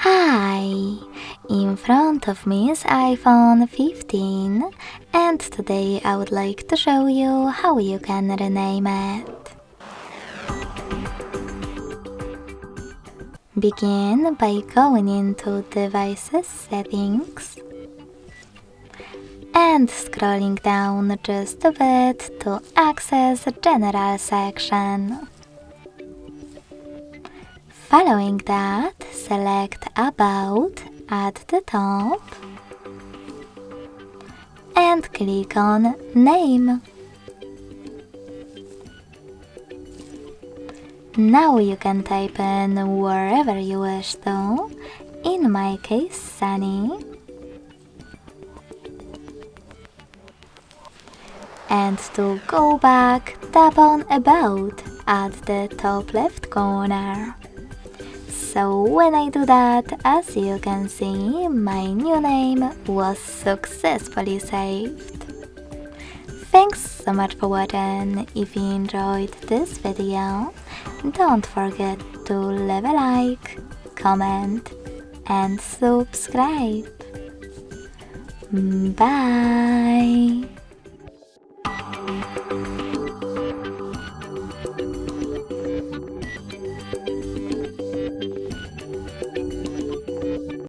Hi! In front of me is iPhone 15 and today I would like to show you how you can rename it. Begin by going into Devices Settings and scrolling down just a bit to access the General section. Following that, select About at the top and click on Name. Now you can type in wherever you wish to, in my case Sunny. And to go back, tap on About at the top left corner. So when I do that, as you can see, my new name was successfully saved. Thanks so much for watching. If you enjoyed this video, don't forget to leave a like, comment and subscribe. Bye!